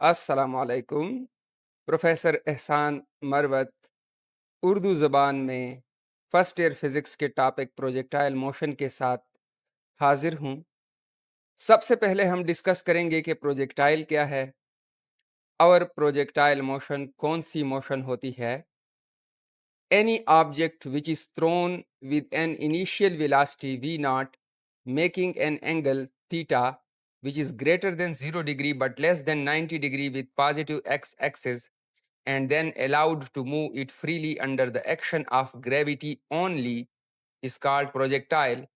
अस्सलामुअलैकुम। प्रोफ़ेसर एहसान मरवत उर्दू ज़बान में फ़र्स्ट ईयर फ़िज़िक्स के टॉपिक प्रोजेक्टाइल मोशन के साथ हाज़िर हूँ। सबसे पहले हम डिस्कस करेंगे कि प्रोजेक्टाइल क्या है और प्रोजेक्टाइल मोशन कौन-सी मोशन होती है। Any object which is thrown with an initial velocity v naught making an angle theta which is greater than 0 degree but less than 90 degree with positive x-axis and then allowed to move it freely under the action of gravity only is called projectile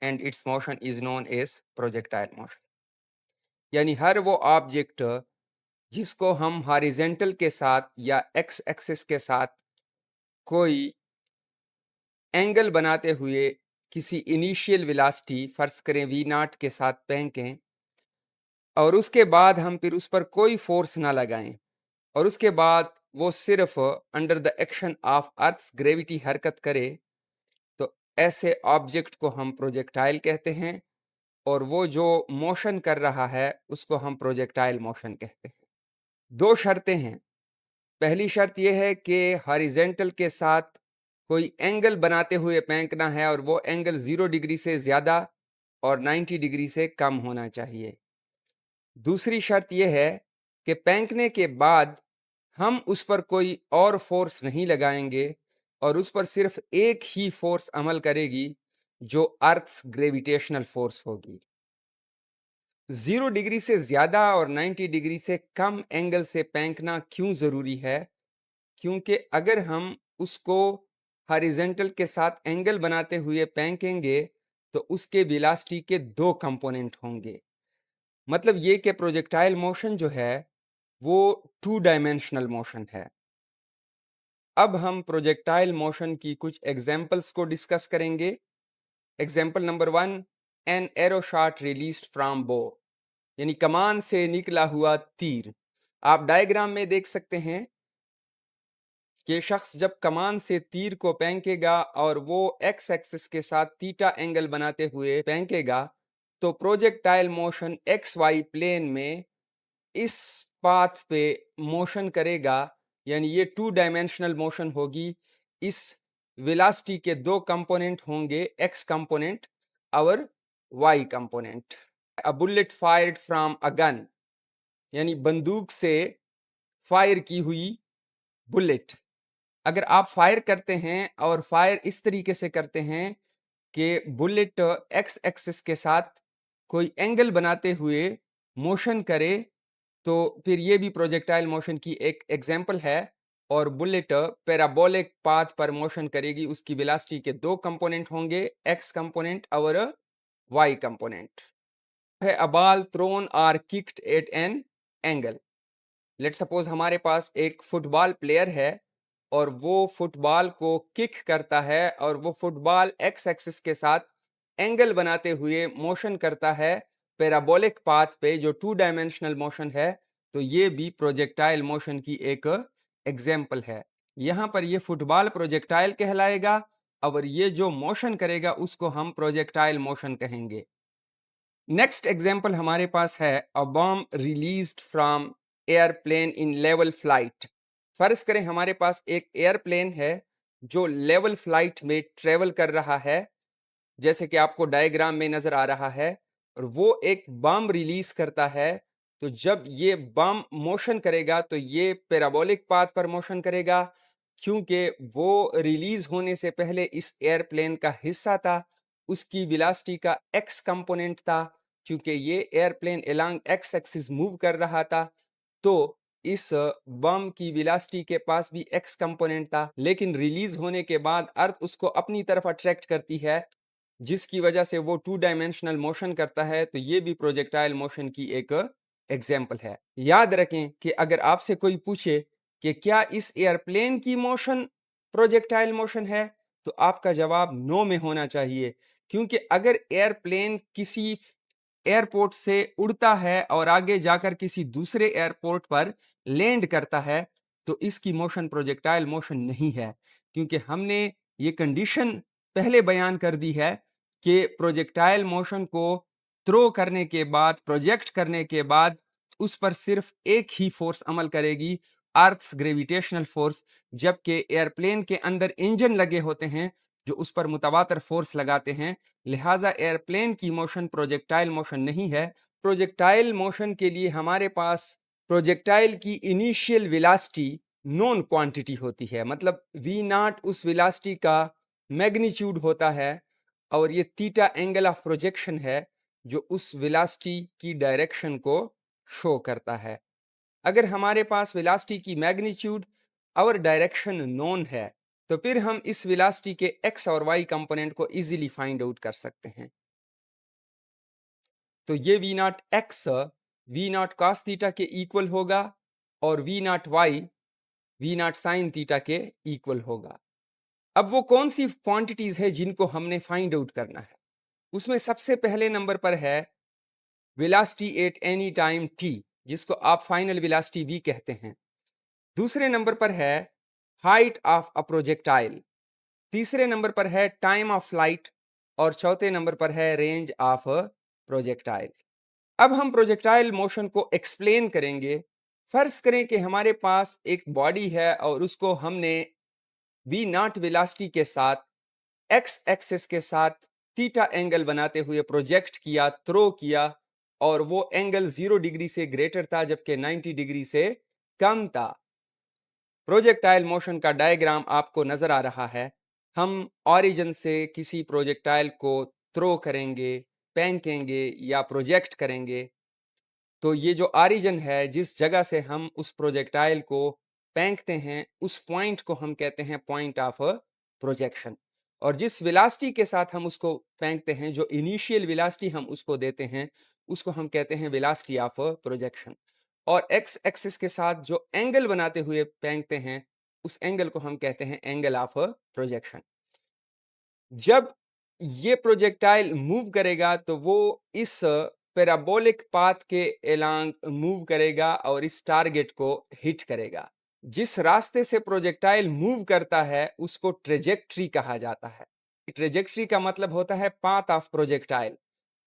and its motion is known as projectile motion. यानी हर वो object जिसको हम horizontal के साथ या x axis के साथ कोई एंगल बनाते हुए किसी इनिशियल वेलोसिटी फर्ज करें वी नॉट के साथ फेंकें और उसके बाद हम फिर उस पर कोई फोर्स ना लगाएं और उसके बाद वो सिर्फ under the action of earth's gravity हरकत करे, तो ऐसे ऑब्जेक्ट को हम प्रोजेक्टाइल कहते हैं और वो जो मोशन कर रहा है उसको हम प्रोजेक्टाइल मोशन कहते हैं। दो शर्तें हैं। पहली शर्त यह है कि हॉरिजेंटल के साथ कोई एंगल बनाते हुए फेंकना है और वो एंगल 0 डिग्री से ज़्यादा और 90 डिग्री से कम होना चाहिए। दूसरी शर्त यह है कि फेंकने के बाद हम उस पर कोई और फोर्स नहीं लगाएंगे और उस पर सिर्फ एक ही फोर्स अमल करेगी जो अर्थ्स ग्रेविटेशनल फोर्स होगी। 0 डिग्री से ज़्यादा और 90 डिग्री से कम एंगल से फेंकना क्यों ज़रूरी है? क्योंकि अगर हम उसको हॉरिजेंटल के साथ एंगल बनाते हुए फेंकेंगे तो उसके वेलोसिटी के दो कंपोनेंट होंगे। मतलब ये कि प्रोजेक्टाइल मोशन जो है वो टू डायमेंशनल मोशन है। अब हम प्रोजेक्टाइल मोशन की कुछ एग्जांपल्स को डिस्कस करेंगे। Example number 1, an arrow shot released from बो, यानी कमान से निकला हुआ तीर। आप डायग्राम में देख सकते हैं कि शख्स जब कमान से तीर को फेंकेगा और वो एक्स एक्सिस के साथ थीटा एंगल बनाते हुए फेंकेगा तो projectile motion X Y plane में इस पाथ पे मोशन करेगा, यानी ये टू डायमेंशनल मोशन होगी। इस वेलोसिटी के दो कंपोनेंट होंगे, एक्स कंपोनेंट और Y component. A bullet fired from a gun, यानी बंदूक से फायर की हुई बुलेट। अगर आप फायर करते हैं और फायर इस तरीके से करते हैं कि बुलेट एक्स एक्सिस के साथ कोई एंगल बनाते हुए मोशन करे, तो फिर ये भी प्रोजेक्टाइल मोशन की एक एग्जांपल है। और बुलेट पैराबोलिक पाथ पर मोशन करेगी, उसकी वेलोसिटी के दो कंपोनेंट होंगे, एक्स कंपोनेंट और वाई कंपोनेंट है। A ball thrown or kicked at an angle. Let suppose हमारे पास एक फुटबॉल प्लेयर है और वो फुटबॉल को किक करता है और वो फुटबॉल एक्स एक्सिस के साथ एंगल बनाते हुए मोशन करता है पैराबोलिक पाथ पे, जो टू डायमेंशनल मोशन है। तो ये भी प्रोजेक्टाइल मोशन की एक एग्जाम्पल है। यहाँ पर ये फुटबॉल प्रोजेक्टाइल कहलाएगा और ये जो मोशन करेगा उसको हम प्रोजेक्टाइल मोशन कहेंगे। नेक्स्ट एग्जाम्पल हमारे पास है a bomb released from airplane in level flight. फर्ज करें हमारे पास एक एयरप्लेन है जो लेवल फ्लाइट में ट्रेवल कर रहा है, जैसे कि आपको डायग्राम में नजर आ रहा है, और वो एक बम रिलीज करता है। तो जब ये बम मोशन करेगा तो ये पैराबोलिक पाथ पर मोशन करेगा, क्योंकि वो रिलीज होने से पहले इस एयरप्लेन का हिस्सा था, उसकी वेलोसिटी का एक्स कंपोनेंट था। क्योंकि ये airplane along x axis move कर रहा था, तो इस बम की वेलोसिटी के पास भी एक्स कंपोनेंट था। लेकिन रिलीज होने के बाद अर्थ उसको अपनी तरफ अट्रैक्ट करती है, जिसकी वजह से वो टू डायमेंशनल मोशन करता है। तो ये भी प्रोजेक्टाइल मोशन की एक एग्जाम्पल है। याद रखें कि अगर आपसे कोई पूछे कि क्या इस एयरप्लेन की मोशन प्रोजेक्टाइल मोशन है, तो आपका जवाब नो में होना चाहिए। क्योंकि अगर एयरप्लेन किसी एयरपोर्ट से उड़ता है और आगे जाकर किसी दूसरे एयरपोर्ट पर लैंड करता है, तो इसकी मोशन प्रोजेक्टाइल मोशन नहीं है। क्योंकि हमने ये कंडीशन पहले बयान कर दी है कि प्रोजेक्टाइल मोशन को थ्रो करने के बाद, प्रोजेक्ट करने के बाद उस पर सिर्फ एक ही फोर्स अमल करेगी, अर्थ्स ग्रेविटेशनल फोर्स, जबकि एयरप्लेन के अंदर इंजन लगे होते हैं जो उस पर मुतवातर फोर्स लगाते हैं। लिहाजा एयरप्लेन की मोशन प्रोजेक्टाइल मोशन नहीं है। प्रोजेक्टाइल मोशन के लिए हमारे पास प्रोजेक्टाइल की इनिशियल वेलोसिटी नोन क्वांटिटी होती है, मतलब वी नॉट उस वेलोसिटी का मैग्नीट्यूड होता है, और ये थीटा एंगल ऑफ प्रोजेक्शन है जो उस वेलोसिटी की डायरेक्शन को शो करता है। अगर हमारे पास वेलोसिटी की मैग्नीट्यूड और डायरेक्शन नोन है, तो फिर हम इस वेलोसिटी के एक्स और वाई कंपोनेंट को इजीली फाइंड आउट कर सकते हैं। तो ये V not x we not cos theta के इक्वल होगा, और V not Y V not sine theta के इक्वल होगा। अब वो कौन सी क्वांटिटीज है जिनको हमने फाइंड आउट करना है? उसमें सबसे पहले नंबर पर है velocity at any time T, जिसको आप फाइनल वेलोसिटी भी कहते हैं। दूसरे नंबर पर है हाइट ऑफ अ प्रोजेक्टाइल। तीसरे नंबर पर है टाइम ऑफ फ्लाइट, और चौथे नंबर पर है रेंज ऑफ प्रोजेक्टाइल। अब हम प्रोजेक्टाइल मोशन को एक्सप्लेन करेंगे। फर्ज करें कि हमारे पास एक बॉडी है और उसको हमने वी नॉट वेलोसिटी के साथ एक्स एक्सिस के साथ थीटा एंगल बनाते हुए प्रोजेक्ट किया, थ्रो किया, और वो एंगल 0 डिग्री से ग्रेटर था जबकि 90 डिग्री से कम था। प्रोजेक्टाइल मोशन का डायग्राम आपको नजर आ रहा है। हम ऑरिजिन से किसी प्रोजेक्टाइल को थ्रो करेंगे, फेंकेंगे या प्रोजेक्ट करेंगे, तो ये जो ऑरिजिन है, जिस जगह से हम उस प्रोजेक्टाइल को फेंकते हैं, उस पॉइंट को हम कहते हैं पॉइंट ऑफ प्रोजेक्शन। और जिस वेलोसिटी के साथ हम उसको फेंकते हैं, जो इनिशियल वेलोसिटी हम उसको देते हैं, उसको हम कहते हैं वेलोसिटी ऑफ प्रोजेक्शन। और एक्स एक्सिस के साथ जो एंगल बनाते हुए फेंकते हैं, उस एंगल को हम कहते हैं एंगल ऑफ प्रोजेक्शन। जब ये प्रोजेक्टाइल मूव करेगा तो वो इस पैराबोलिक पाथ के एलांग मूव करेगा और इस टारगेट को हिट करेगा। जिस रास्ते से प्रोजेक्टाइल मूव करता है उसको ट्रेजेक्ट्री कहा जाता है। ट्रेजेक्ट्री का मतलब होता है पाथ ऑफ प्रोजेक्टाइल।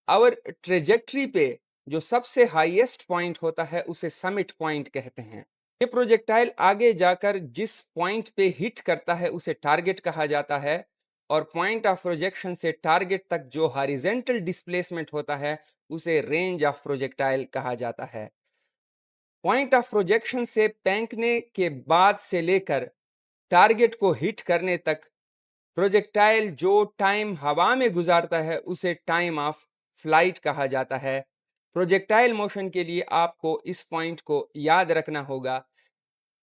और ट्रेजेक्ट्री पे जो सबसे हाईएस्ट पॉइंट होता है उसे समिट पॉइंट कहते हैं। ये प्रोजेक्टाइल आगे जाकर जिस पॉइंट पे हिट करता है उसे टारगेट कहा जाता है, और पॉइंट ऑफ प्रोजेक्शन से टारगेट तक जो हॉरिजॉन्टल डिस्प्लेसमेंट होता है उसे रेंज ऑफ प्रोजेक्टाइल कहा जाता है। पॉइंट ऑफ प्रोजेक्शन से फेंकने के बाद से लेकर टारगेट को हिट करने तक प्रोजेक्टाइल जो टाइम हवा में गुजारता है उसे टाइम ऑफ फ्लाइट कहा जाता है। प्रोजेक्टाइल मोशन के लिए आपको इस पॉइंट को याद रखना होगा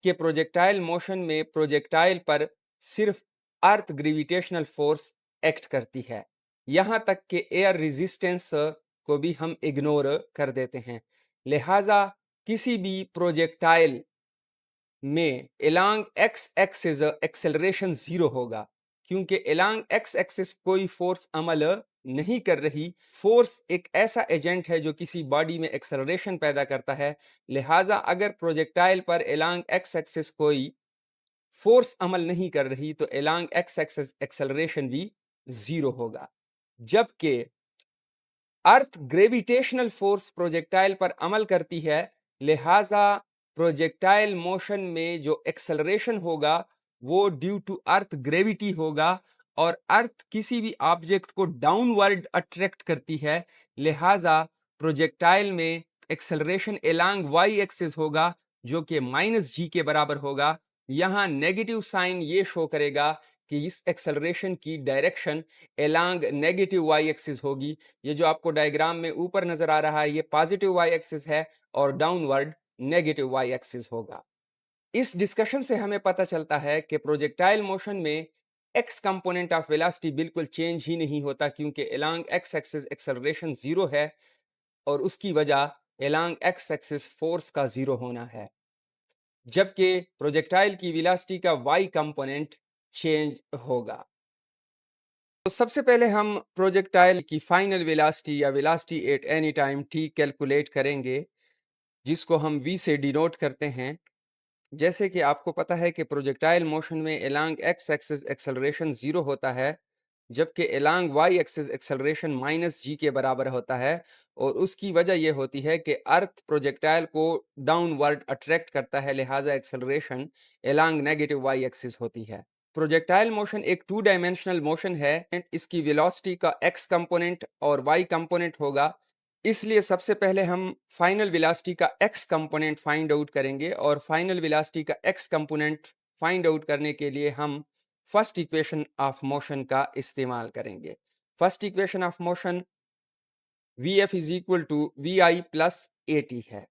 कि प्रोजेक्टाइल मोशन में प्रोजेक्टाइल पर सिर्फ अर्थ ग्रेविटेशनल फोर्स एक्ट करती है। यहां तक कि एयर रेजिस्टेंस को भी हम इग्नोर कर देते हैं। लिहाजा किसी भी प्रोजेक्टाइल में एलॉन्ग एक्स एक्सिस एक्सेलरेशन 0 होगा, क्योंकि एलॉन्ग एक्स एक्सिस कोई फोर्स अमल नहीं कर रही। फोर्स एक ऐसा एजेंट है जो किसी बॉडी में एक्सेलरेशन पैदा करता है। लिहाजा अगर प्रोजेक्टाइल पर एलॉन्ग एक्स एक्सिस कोई फोर्स अमल नहीं कर रही तो एलॉन्ग एक्स एक्सिस एक्सेलरेशन भी 0 होगा। जबकि अर्थ ग्रेविटेशनल फोर्स प्रोजेक्टाइल पर अमल करती है, लिहाजा प्रोजेक्टाइल मोशन में जो एक्सेलरेशन होगा वो ड्यू टू अर्थ ग्रेविटी होगा, और अर्थ किसी भी ऑब्जेक्ट को डाउनवर्ड अट्रैक्ट करती है। लिहाजा प्रोजेक्टाइल में एक्सेलरेशन एलॉन्ग वाई एक्सिस होगा जो कि -g के बराबर होगा। यहाँ नेगेटिव साइन ये शो करेगा कि इस एक्सेलरेशन की direction along negative Y axis होगी। ये जो आपको डायग्राम में ऊपर नजर आ रहा है ये पॉजिटिव वाई एक्सिस है, और डाउनवर्ड नेगेटिव वाई एक्सिस होगा। इस डिस्कशन से हमें पता चलता है कि प्रोजेक्टाइल मोशन में एक्स कंपोनेंट ऑफ वेलोसिटी बिल्कुल चेंज ही नहीं होता, क्योंकि एलॉन्ग एक्स एक्सिस एक्सेलरेशन 0 है, और उसकी वजह एलॉन्ग एक्स एक्सिस फोर्स का 0 होना है। जबकि प्रोजेक्टाइल की वेलोसिटी का वाई कंपोनेंट चेंज होगा। तो सबसे पहले हम प्रोजेक्टाइल की फाइनल वेलोसिटी या velocity at any time T calculate करेंगे, जिसको हम v से डिनोट करते हैं। जैसे कि आपको पता है कि प्रोजेक्टाइल मोशन में एलॉन्ग एक्स एक्सिस एक्सेलरेशन 0 होता है, जबकि along Y axis acceleration -g के बराबर होता है। और उसकी वजह ये होती है कि अर्थ प्रोजेक्टाइल को डाउनवर्ड अट्रैक्ट करता है, लिहाजा acceleration along negative Y axis होती है। प्रोजेक्टाइल मोशन एक 2 डायमेंशनल मोशन है। इसकी वेलोसिटी का एक्स कंपोनेंट और वाई कंपोनेंट होगा, इसलिए सबसे पहले हम फाइनल वेलोसिटी का एक्स कंपोनेंट फाइंड आउट करेंगे और फाइनल वेलोसिटी का एक्स कंपोनेंट फाइंड आउट करने के लिए हम फर्स्ट इक्वेशन ऑफ मोशन का इस्तेमाल करेंगे। First equation of motion Vf is equal to v i plus a t है।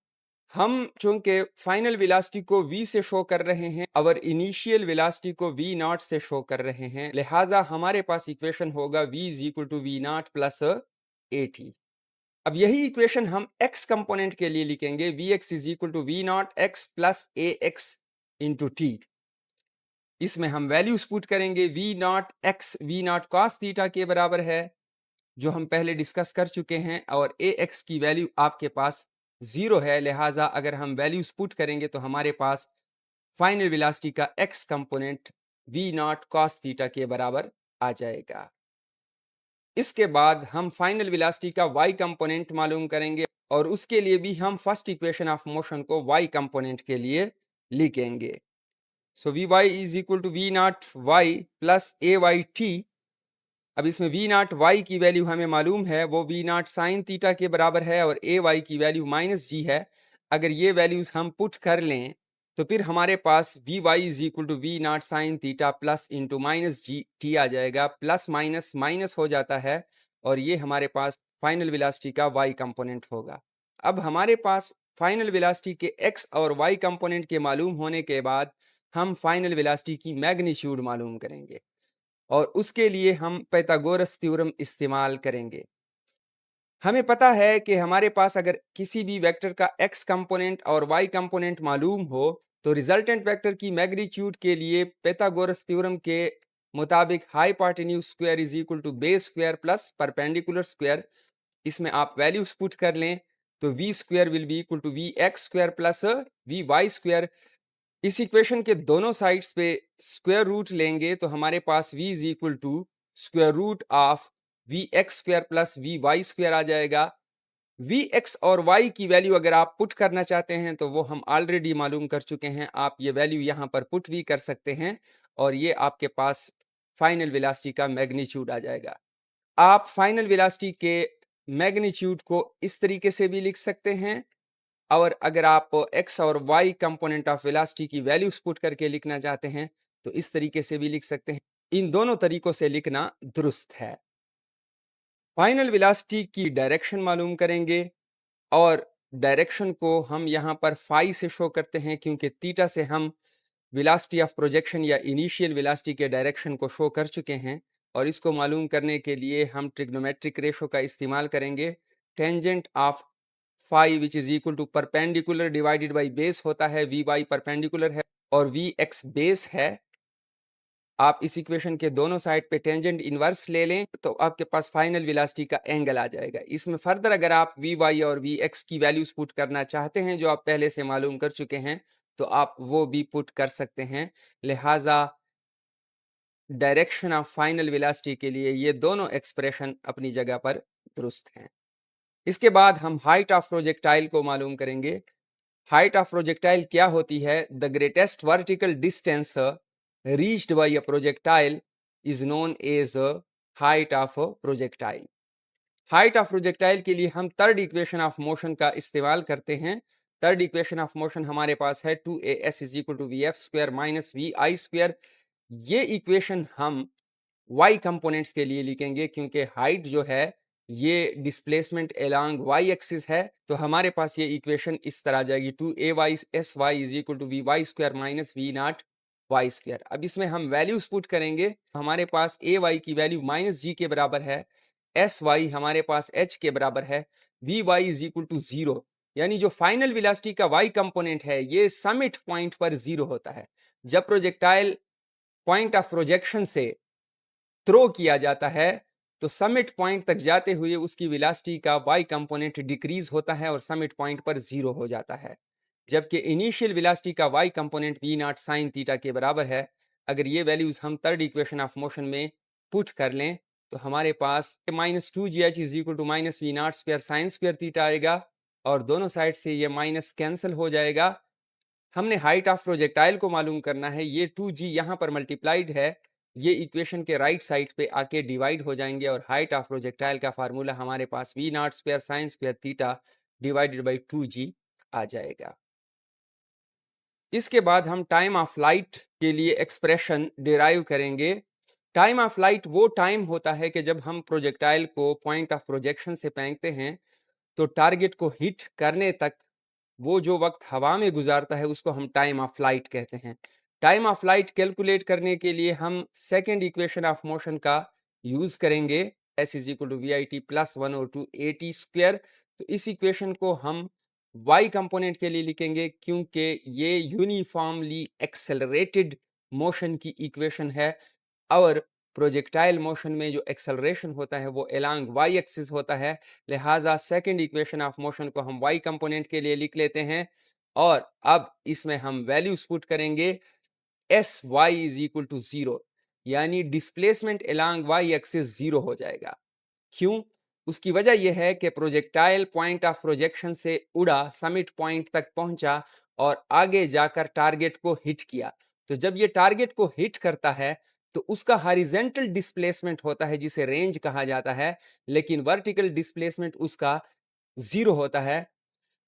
हम चूंकि फाइनल वेलोसिटी को v से शो कर रहे हैं और इनिशियल वेलोसिटी को v नॉट से शो कर रहे हैं, लिहाजा हमारे पास इक्वेशन होगा v is equal to we not plus a t. अब यही इक्वेशन हम x कंपोनेंट के लिए लिखेंगे, vx is equal to we not x plus a x into t. इसमें हम वैल्यूज पुट करेंगे, v not x we not cos theta के बराबर है, जो हम पहले डिस्कस कर चुके हैं, और ए एक्स की वैल्यू आपके पास 0 है, लिहाजा अगर हम वैल्यूज पुट करेंगे तो हमारे पास फाइनल वेलोसिटी का x component v not cos theta के बराबर आ जाएगा। इसके बाद हम फाइनल वेलोसिटी का वाई कंपोनेंट मालूम करेंगे और उसके लिए भी हम फर्स्ट इक्वेशन ऑफ मोशन को वाई कंपोनेंट के लिए लिखेंगे। So v Y is equal to we not y plus a y t. अब इसमें वी नॉट वाई की वैल्यू हमें मालूम है, वो वी नॉट साइन थीटा के बराबर है और ए वाई की वैल्यू माइनस जी है। अगर ये वैल्यूज हम पुट कर लें तो फिर हमारे पास V Y is equal to we not sine theta plus into minus G T आ जाएगा। प्लस माइनस माइनस हो जाता है और ये हमारे पास फाइनल वेलोसिटी का वाई कंपोनेंट होगा। अब हमारे पास फाइनल वेलोसिटी के एक्स और वाई कंपोनेंट के मालूम होने के बाद हम फाइनल वेलोसिटी की मैग्नीट्यूड मालूम करेंगे और उसके लिए हम पाइथागोरस थ्योरम इस्तेमाल करेंगे। हमें पता है कि हमारे पास अगर किसी भी वेक्टर का x कंपोनेंट और y कंपोनेंट मालूम हो तो रिजल्टेंट वेक्टर की मैग्नीट्यूड के लिए पाइथागोरस थ्योरम के मुताबिक hypotenuse square is equal to base square plus perpendicular square. इसमें आप वैल्यूज पुट कर लें तो v square will be equal to V X square plus V Y square. इस इक्वेशन के दोनों साइड्स पे स्क्वायर रूट लेंगे तो हमारे पास v is equal to square root of V X square plus V Y square आ जाएगा। वी एक्स और वाई की वैल्यू अगर आप पुट करना चाहते हैं तो वो हम ऑलरेडी मालूम कर चुके हैं, आप ये वैल्यू यहाँ पर पुट भी कर सकते हैं और ये आपके पास फाइनल वेलोसिटी का मैग्नीट्यूड आ जाएगा। आप फाइनल वेलोसिटी के मैग्नीट्यूड को इस तरीके से भी लिख सकते हैं और अगर आप x और y कंपोनेंट ऑफ वेलोसिटी की वैल्यूज पुट करके लिखना चाहते हैं तो इस तरीके से भी लिख सकते हैं। इन दोनों तरीकों से लिखना दुरुस्त है। फाइनल वेलोसिटी की डायरेक्शन मालूम करेंगे और डायरेक्शन को हम यहाँ पर फाई से शो करते हैं क्योंकि थीटा से हम वेलोसिटी ऑफ प्रोजेक्शन या इनिशियल वेलोसिटी के डायरेक्शन को शो कर चुके हैं और इसको मालूम करने के लिए हम ट्रिग्नोमेट्रिक रेशो का इस्तेमाल करेंगे। Tangent of phi which is equal to perpendicular divided by base होता है, वी वाई परपेंडिकुलर है और वी एक्स बेस है। आप इस इक्वेशन के दोनों साइड पे टेंजेंट इनवर्स ले लें तो आपके पास फाइनल वेलोसिटी का एंगल आ जाएगा। इसमें फर्दर अगर आप वी वाई और वी एक्स की वैल्यूज पुट करना चाहते हैं जो आप पहले से मालूम कर चुके हैं तो आप वो भी पुट कर सकते हैं। लिहाजा डायरेक्शन ऑफ फाइनल वेलोसिटी के लिए ये दोनों एक्सप्रेशन अपनी जगह पर दुरुस्त हैं। इसके बाद हम हाइट ऑफ प्रोजेक्टाइल को मालूम करेंगे। हाइट ऑफ प्रोजेक्टाइल क्या होती है? The greatest vertical distance reached by a projectile is known as height of projectile. Height of projectile के लिए हम थर्ड इक्वेशन ऑफ मोशन का इस्तेमाल करते हैं। थर्ड इक्वेशन ऑफ मोशन हमारे पास है 2as is equal to v f square minus v i square. ये इक्वेशन हम y कंपोनेंट्स के लिए लिखेंगे क्योंकि हाइट जो है ये डिस्प्लेसमेंट अलोंग y एक्सिस है, तो हमारे पास ये इक्वेशन इस तरह आ जाएगी 2ay sy is equal to v Y square minus we not y square. अब इसमें हम वैल्यूज पुट करेंगे, हमारे पास ay की वैल्यू माइनस जी के बराबर है, sy हमारे पास h के बराबर है, vy इज इक्वल टू 0, यानी जो फाइनल वेलोसिटी का y कंपोनेंट है ये समिट पॉइंट पर 0 होता है। जब प्रोजेक्टाइल पॉइंट ऑफ प्रोजेक्शन से थ्रो किया जाता है तो समिट पॉइंट तक जाते हुए उसकी वेलोसिटी का y कंपोनेंट डिक्रीज होता है और समिट पॉइंट पर 0 हो जाता है, जबकि इनिशियल वेलोसिटी का y component v not sine theta के बराबर है। अगर ये वैल्यूज हम थर्ड इक्वेशन ऑफ मोशन में पुट कर लें तो हमारे पास minus two G H is equal to minus we not square sine square theta आएगा और दोनों साइड से ये माइनस कैंसिल हो जाएगा। हमने हाइट ऑफ प्रोजेक्टाइल को मालूम करना है, ये 2g यहाँ पर मल्टीप्लाइड है, ये इक्वेशन के राइट साइड पे आके डिवाइड हो जाएंगे और हाइट ऑफ प्रोजेक्टाइल का फार्मूला हमारे पास v not square sine square theta divided by 2g आ जाएगा। इसके बाद हम टाइम ऑफ फ्लाइट के लिए एक्सप्रेशन डिराइव करेंगे। टाइम ऑफ फ्लाइट वो टाइम होता है कि जब हम प्रोजेक्टाइल को पॉइंट ऑफ प्रोजेक्शन से फेंकते हैं तो टारगेट को हिट करने तक वो जो वक्त हवा में गुजारता है उसको हम टाइम ऑफ फ्लाइट कहते हैं। टाइम ऑफ फ्लाइट कैलकुलेट करने के लिए हम सेकेंड इक्वेशन ऑफ मोशन का यूज करेंगे, s is equal to v i t plus one और टू ए टी स्क्वेयर। तो इस इक्वेशन को हम y कंपोनेंट के लिए लिखेंगे क्योंकि ये यूनिफॉर्मली एक्सेलरेटेड मोशन की इक्वेशन है और प्रोजेक्टाइल मोशन में जो एक्सेलरेशन होता है वो अलोंग वाई एक्सिस होता है। लिहाजा सेकंड इक्वेशन ऑफ मोशन को हम वाई कंपोनेंट के लिए लिख लेते हैं और अब इसमें हम वैल्यूज पुट करेंगे। S Y is equal to zero, यानी displacement along Y axis zero हो जाएगा। क्यों? उसकी वजह यह है कि प्रोजेक्टाइल पॉइंट ऑफ प्रोजेक्शन से उड़ा, समिट पॉइंट तक पहुंचा और आगे जाकर टारगेट को हिट किया। तो जब ये टारगेट को हिट करता है तो उसका हॉरिजॉन्टल डिस्प्लेसमेंट होता है जिसे रेंज कहा जाता है, लेकिन वर्टिकल डिस्प्लेसमेंट उसका जीरो होता है।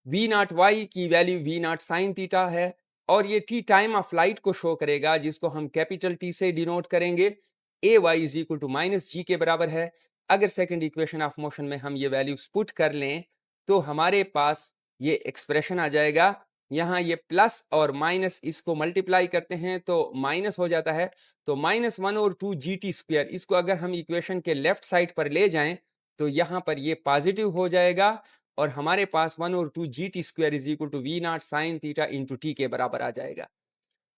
वी नॉट वाई की value v not sine theta है और ये टी टाइम ऑफ फ्लाइट को शो करेगा जिसको हम कैपिटल टी से डिनोट करेंगे। A Y is equal to minus जी के बराबर है। अगर सेकंड इक्वेशन ऑफ मोशन में हम ये वैल्यूज पुट कर लें तो हमारे पास ये एक्सप्रेशन आ जाएगा। यहाँ ये प्लस और माइनस इसको मल्टीप्लाई करते हैं तो माइनस हो जाता है, तो माइनस वन और टू जी टी स्क्वायर, इसको अगर हम इक्वेशन के लेफ्ट साइड पर ले जाएं तो यहाँ पर ये पॉजिटिव हो जाएगा और हमारे पास वन और two g t square is equal to we not sine theta into t के बराबर आ जाएगा।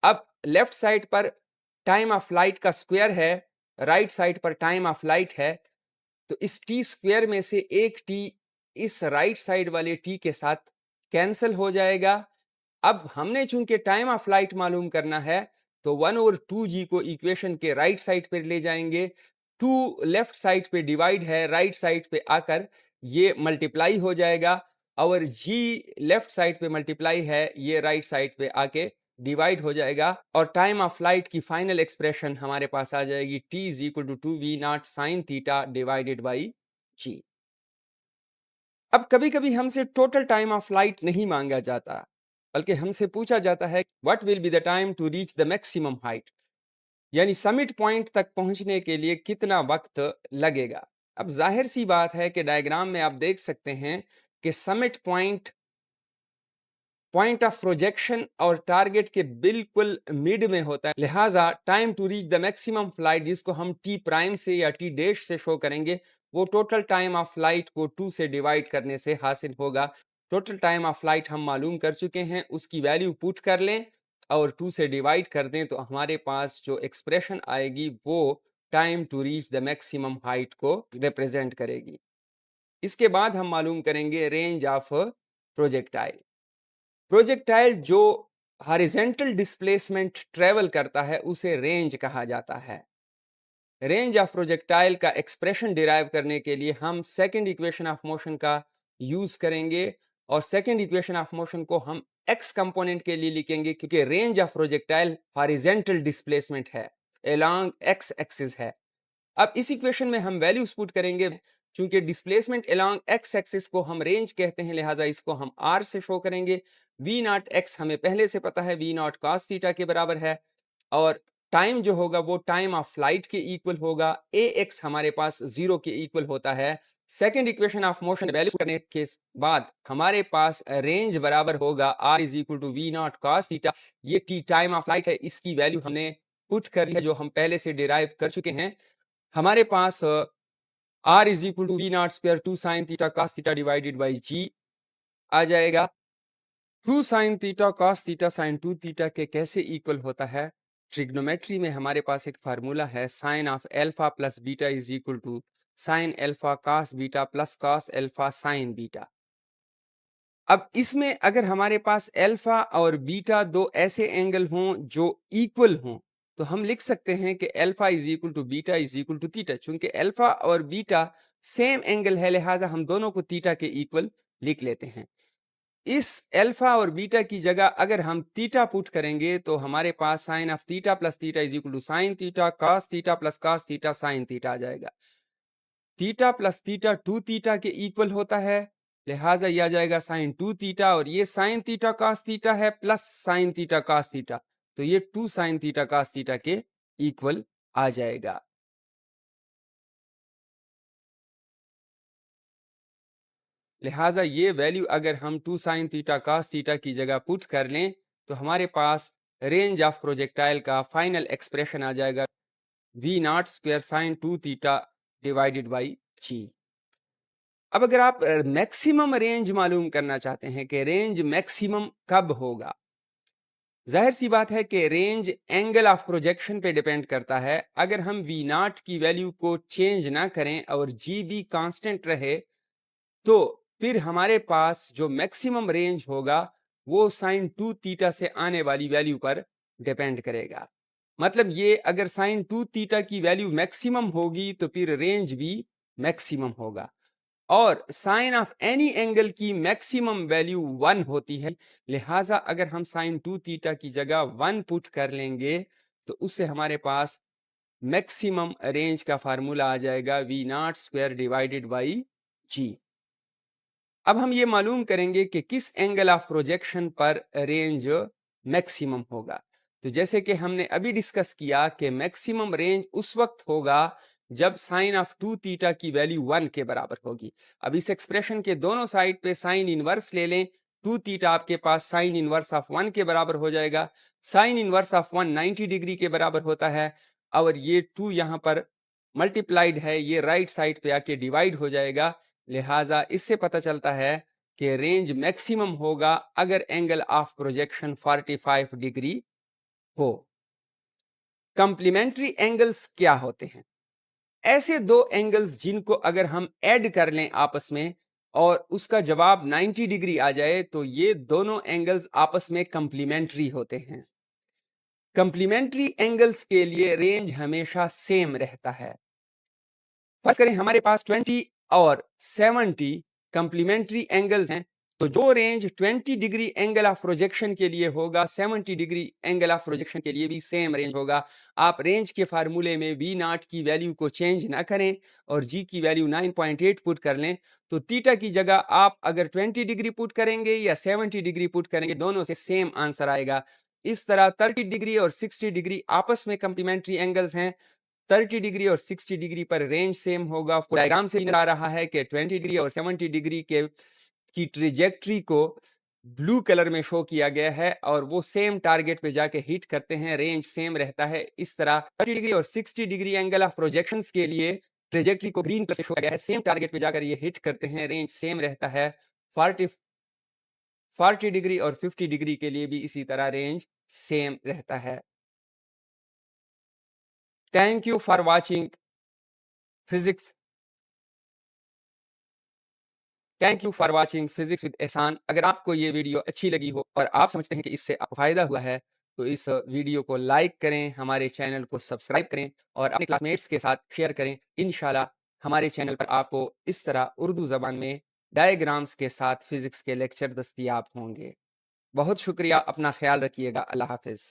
अब लेफ्ट साइड पर टाइम ऑफ फ्लाइट का स्क्वायर है, राइट साइड पर टाइम ऑफ फ्लाइट है, तो इस टी स्क्वायर में से एक टी इस राइट साइड वाले टी के साथ कैंसिल हो जाएगा। अब हमने चूंकि टाइम ऑफ फ्लाइट मालूम करना है तो वन और टू जी को इक्वेशन के राइट साइड पर ले जाएंगे। टू लेफ्ट साइड पे डिवाइड है, राइट साइड पे आकर ये मल्टीप्लाई हो जाएगा और जी लेफ्ट साइड पे मल्टीप्लाई है, ये राइट साइड पे आके डिवाइड हो जाएगा और टाइम ऑफ फ्लाइट की फाइनल एक्सप्रेशन हमारे पास आ जाएगी T is equal to two we not sine theta divided by G. अब कभी कभी हमसे टोटल टाइम ऑफ फ्लाइट नहीं मांगा जाता, बल्कि हमसे पूछा जाता है what will be the time to reach the maximum height, यानी समिट पॉइंट तक पहुंचने के लिए कितना वक्त लगेगा। अब जाहिर सी बात है कि डायग्राम में आप देख सकते हैं कि summit point point of projection और टारगेट के बिल्कुल मिड में होता है। लिहाजा time to reach the maximum flight जिसको हम टी प्राइम से या टी डैश से शो करेंगे वो टोटल टाइम ऑफ फ्लाइट को 2 से डिवाइड करने से हासिल होगा। टोटल टाइम ऑफ फ्लाइट हम मालूम कर चुके हैं, उसकी वैल्यू पुट कर लें और 2 से डिवाइड कर दें तो हमारे पास जो एक्सप्रेशन आएगी वो time to reach the maximum height को रिप्रेजेंट करेगी। इसके बाद हम मालूम करेंगे रेंज ऑफ प्रोजेक्टाइल। प्रोजेक्टाइल जो हॉरिजॉन्टल डिस्प्लेसमेंट ट्रेवल करता है उसे रेंज कहा जाता है। रेंज ऑफ प्रोजेक्टाइल का एक्सप्रेशन डिराइव करने के लिए हम सेकंड इक्वेशन ऑफ मोशन का यूज करेंगे और सेकंड इक्वेशन ऑफ मोशन को हम एक्स कंपोनेंट के लिए लिखेंगे क्योंकि range of projectile horizontal displacement है, अलोंग एक्स एक्सिस है। अब इस इक्वेशन में हम वैल्यूज पुट करेंगे। चूंकि डिस्प्लेसमेंट अलोंग एक्स एक्सिस को हम रेंज कहते हैं लिहाजा इसको हम आर से शो करेंगे। वी नॉट एक्स हमें पहले से पता है, वी नॉट कॉस थीटा के बराबर है और टाइम जो होगा वो टाइम ऑफ फ्लाइट के इक्वल होगा। ए एक्स हमारे पास जीरो के इक्वल होता है। Second equation of motion value करने के बाद हमारे पास रेंज बराबर होगा R is equal to we not cos theta. ये टी टाइम ऑफ फ्लाइट है, इसकी वैल्यू हमने पुट करी है जो हम पहले से डिराइव कर चुके हैं। हमारे पास R is equal to we not square two sine theta cos theta divided by G आ जाएगा। Two sine theta cos theta sine two theta के कैसे इक्वल होता है? ट्रिग्नोमेट्री में हमारे पास एक फार्मूला है, sine of alpha plus beta is equal to sine alpha cos beta plus cos alpha sine beta. अब इसमें अगर हमारे पास एल्फा और बीटा दो ऐसे एंगल हों जो इक्वल हों तो हम लिख सकते हैं कि alpha is equal to beta is equal to theta. चूंकि अल्फा और बीटा सेम एंगल है, लिहाजा हम दोनों को थीटा के इक्वल लिख लेते हैं। इस अल्फा और बीटा की जगह अगर हम थीटा पुट करेंगे तो हमारे पास sine of theta plus theta is equal to sine theta cos theta plus cos theta sine theta आ जाएगा। Theta plus theta two theta के इक्वल होता है, लिहाजा यह आ जाएगा साइन टू थीटा, और ये साइन थीटा कॉस थीटा है plus sine theta cos theta, तो ये two sine theta cos theta के इक्वल आ जाएगा। लिहाजा ये वैल्यू अगर हम two sine theta cos theta की जगह पुट कर लें तो हमारे पास रेंज ऑफ प्रोजेक्टाइल का फाइनल एक्सप्रेशन आ जाएगा v not square sine two theta divided by G. अब अगर आप मैक्सिमम रेंज मालूम करना चाहते हैं कि रेंज मैक्सिमम कब होगा, जाहिर सी बात है कि रेंज एंगल ऑफ प्रोजेक्शन पे डिपेंड करता है। अगर हम वी नॉट की वैल्यू को चेंज ना करें और जी भी कांस्टेंट रहे तो फिर हमारे पास जो मैक्सिमम रेंज होगा वो साइन टू थीटा से आने वाली वैल्यू पर डिपेंड करेगा। मतलब ये अगर साइन टू थीटा की वैल्यू मैक्सिमम होगी तो फिर रेंज भी मैक्सिमम होगा, और साइन ऑफ एनी एंगल की मैक्सिमम वैल्यू वन होती है। लिहाजा अगर हम साइन टू थीटा की जगह वन पुट कर लेंगे तो उससे हमारे पास मैक्सिमम रेंज का फार्मूला आ जाएगा v not square divided by G. अब हम ये मालूम करेंगे कि किस एंगल ऑफ प्रोजेक्शन पर रेंज मैक्सिमम होगा। तो जैसे कि हमने अभी डिस्कस किया कि मैक्सिमम रेंज उस वक्त होगा जब साइन ऑफ टू थीटा की वैल्यू वन के बराबर होगी। अब इस एक्सप्रेशन के दोनों साइड पे साइन इनवर्स ले लें, टू थीटा आपके पास साइन इनवर्स ऑफ वन के बराबर हो जाएगा। Sine inverse of one 90 degree के बराबर होता है, और ये टू यहाँ पर मल्टीप्लाइड है, ये राइट साइड पे आके डिवाइड हो जाएगा। लिहाजा इससे पता चलता है कि रेंज मैक्सिमम होगा अगर एंगल ऑफ प्रोजेक्शन 45 डिग्री हो। कंप्लीमेंट्री एंगल्स क्या होते हैं? ऐसे दो एंगल्स जिनको अगर हम ऐड कर लें आपस में और उसका जवाब 90 डिग्री आ जाए तो ये दोनों एंगल्स आपस में कंप्लीमेंट्री होते हैं। कंप्लीमेंट्री एंगल्स के लिए रेंज हमेशा सेम रहता है। फर्ज करें हमारे पास 20 और 70 कंप्लीमेंट्री एंगल्स हैं, तो जो range 20 degree angle of projection के लिए होगा 70 डिग्री एंगल ऑफ प्रोजेक्शन के लिए भी सेम रेंज होगा। आप रेंज के फार्मूले में वी नॉट की वैल्यू को चेंज ना करें और जी की वैल्यू 9.8 पुट कर लें, तो थीटा की जगह आप अगर 20 डिग्री पुट करेंगे या 70 डिग्री पुट करेंगे, दोनों से सेम आंसर आएगा। इस तरह 30 डिग्री और 60 डिग्री आपस में कंप्लीमेंट्री एंगल्स हैं। 30 डिग्री और 60 डिग्री पर रेंज सेम होगा। डायग्राम से नजर आ रहा है कि 20 डिग्री और 70 डिग्री के की ट्रेजेक्ट्री को ब्लू कलर में शो किया गया है और वो सेम टारगेट पे जाके हिट करते हैं, रेंज सेम रहता है। इस तरह 30 डिग्री और 60 डिग्री एंगल ऑफ प्रोजेक्शंस के लिए ट्रेजेक्ट्री को ग्रीन कलर से शो किया गया है, सेम टारगेट पे जाकर ये हिट करते हैं, रेंज सेम रहता है। 40 40 डिग्री और 50 डिग्री के लिए भी इसी तरह रेंज सेम रहता है। Thank you for watching physics thank you for watching physics with एहसान। अगर आपको ये वीडियो अच्छी लगी हो और आप समझते हैं कि इससे आपको फ़ायदा हुआ है, तो इस वीडियो को लाइक करें, हमारे चैनल को सब्सक्राइब करें और अपने क्लासमेट्स के साथ शेयर करें। इंशाल्लाह हमारे चैनल पर आपको इस तरह उर्दू ज़बान में डायग्राम्स के साथ फिजिक्स के लेक्चर दस्तयाब होंगे। बहुत शुक्रिया, अपना ख्याल रखिएगा। अल्लाह हाफ़िज़।